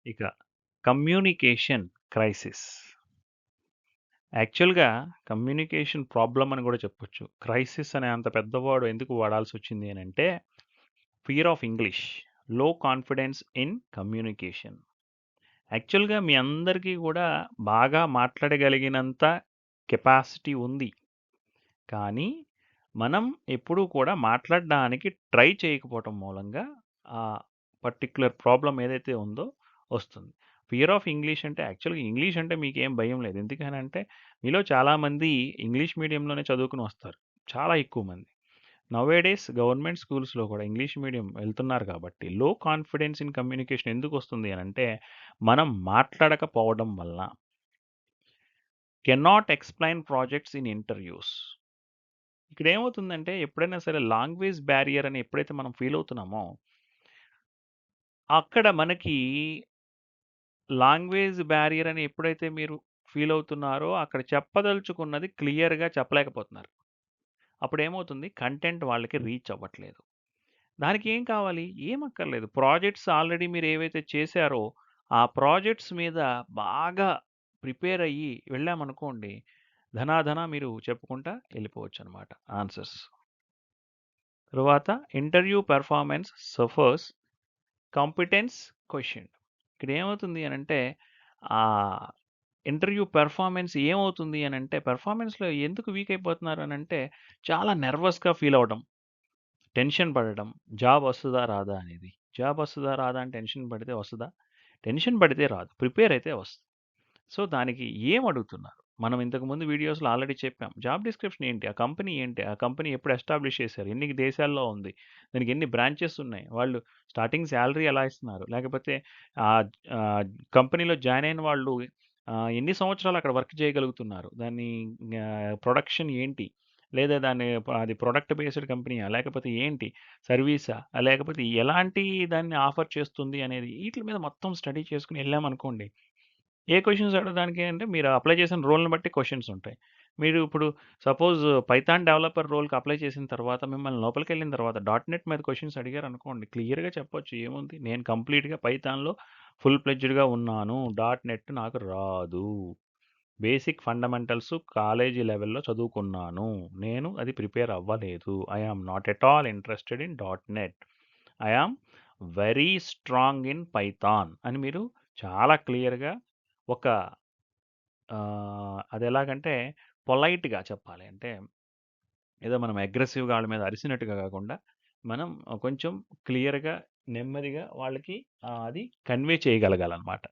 ఇక communication crisis. యాక్చువల్‌గా communication problem అని గూడా చెప్పొచ్చు. క్రైసిస్ అనే అంత పెద్ద వర్డ్ ఎందుకు వాడాల్సొచ్చింది అనంటే, ఫియర్ ఆఫ్ ఇంగ్లీష్, లో కాన్ఫిడెన్స్ ఇన్ కమ్యూనికేషన్. యాక్చువల్‌గా మీ అందరికీ గూడా బాగా మాట్లాడగలిగినంత కెపాసిటీ ఉంది. కానీ, మనం ఎప్పుడూ కూడా మాట్లాడడానికి ట్రై చేయకపోవటం మూలంగా ఆ పర్టిక్యులర్ ప్రాబ్లమ్ ఏదైతే ఉందో వస్తుంది. ఫియర్ ఆఫ్ ఇంగ్లీష్ అంటే యాక్చువల్‌గా ఇంగ్లీష్ అంటే మీకేం భయం లేదు. ఎందుకనంటే మీలో చాలామంది ఇంగ్లీష్ మీడియంలోనే చదువుకొని వస్తారు. చాలా ఎక్కువ మంది. నౌ-ఏ-డేస్ గవర్నమెంట్ స్కూల్స్‌లో కూడా ఇంగ్లీష్ మీడియం వెళ్తున్నారు కాబట్టి లో కాన్ఫిడెన్స్ ఇన్ కమ్యూనికేషన్ ఎందుకొస్తుంది అనంటే మనం మాట్లాడకపోవడం వలన. Cannot explain projects in interviews. ఇక్కడేమవుతుందంటే ఎప్పుడైనా సరే లాంగ్వేజ్ బ్యారియర్ అని ఎప్పుడైతే మనం ఫీల్ అవుతున్నామో, అక్కడ మనకి లాంగ్వేజ్ బ్యారియర్ అని ఎప్పుడైతే మీరు ఫీల్ అవుతున్నారో, అక్కడ చెప్పదలుచుకున్నది క్లియర్‌గా చెప్పలేకపోతున్నారు. అప్పుడేమవుతుంది కంటెంట్ వాళ్ళకి రీచ్ అవ్వట్లేదు. దానికి ఏం కావాలి? ఏం అక్కర్లేదు. ప్రాజెక్ట్స్ ఆల్రెడీ మీరు ఏవైతే చేశారో, ఆ ప్రాజెక్ట్స్ మీద బాగా ప్రిపేర్ అయ్యి వెళ్ళామనుకోండి, ధనాధన మీరు చెప్పుకుంటా ఎళ్ళిపోవచ్చనమాట ఆన్సర్స్. తరువాత interview performance suffers competence question. ఇక్కడేమవుతుంది అనంటే, ఆహ్, ఇంటర్వ్యూ పెర్ఫార్మన్స్ ఏమవుతుంది అనంటే, పెర్ఫార్మన్స్‌లో ఎందుకు వీక్ అయిపోతున్నారు అనంటే, చాలా నెర్వస్‌గా ఫీల్ అవ్వడం, టెన్షన్ పడడం, జాబ్ వస్తదా? రాదా? అనేది. జాబ్ వస్తదా? రాదా? అని టెన్షన్ పడితే వస్తదా? టెన్షన్ పడితే రాదు. ప్రిపేర్ అయితే వస్తది. సో, దానికి ఏం అడుగుతున్నారు? మనం ఇంతకుముందు వీడియోస్‌లో ఆల్రెడీ చెప్పాం. జాబ్ డిస్క్రిప్షన్ ఏంటి? ఆ కంపెనీ ఏంటి? ఆ కంపెనీ ఎప్పుడు ఎస్టాబ్లిష్ చేశారు? ఎన్ని దేశాల్లో ఉంది? దానికి ఎన్ని బ్రాంచెస్ ఉన్నాయి? వాళ్ళు స్టార్టింగ్ సాలరీ ఎలా ఇస్తున్నారు? లేకపోతే ఆహ్, ఆహ్, కంపెనీలో జాయిన్ అయిన వాళ్ళు ఎన్ని సంవత్సరాలు అక్కడ వర్క్ చేయగలుగుతున్నారు? దాని ప్రొడక్షన్ ఏంటి? లేదా అది ప్రొడక్ట్ బేస్డ్ కంపెనీయా? లేకపోతే ఏంటి? సర్వీసా? లేకపోతే ఎలాంటి దాన్ని ఆఫర్ చేస్తుంది అనేది ఈట్లి మీద మొత్తం స్టడీ చేసుకొని ఎళ్ళామనుకోండి, ఏ క్వెషన్స్ అడగడానికి అంటే మీరు అప్లై చేసిన రోల్‌ని బట్టి క్వెషన్స్ ఉంటాయి. మీరు ఇప్పుడు సపోజ్ పైథాన్ డెవలపర్ రోల్‌కి అప్లై చేసిన తర్వాత మిమ్మల్ని లోపలికెళ్ళిన తర్వాత డాట్ నెట్ మీద క్వెషన్స్ అడిగారనుకోండి క్లియర్‌గా చెప్పొచ్చు. ఏముంది నేను కంప్లీట్‌గా పైథాన్‌లో ఫుల్ ఫ్లెడ్జ్డ్‌గా ఉన్నాను. డాట్ నెట్ నాకు రాదు. బేసిక్ ఫండమెంటల్స్ కాలేజీ లెవెల్‌లో చదువుకున్నాను. నేను అది ప్రిపేర్ అవ్వలేదు. I am not at all interested in dot net. I am very strong in Python అని మీరు చాలా క్లియర్‌గా ఒక అదెలాగంటే పొలైట్‌గా చెప్పాలి. అంటే ఏదో మనం అగ్రెసివ్‌గా ఆళ్ళ మీద అరిసినట్టుగా గాకుండా, మనం కొంచెం క్లియర్‌గా, నెమ్మదిగా వాళ్ళకి అది కన్వే చేయగలగాలనమాట.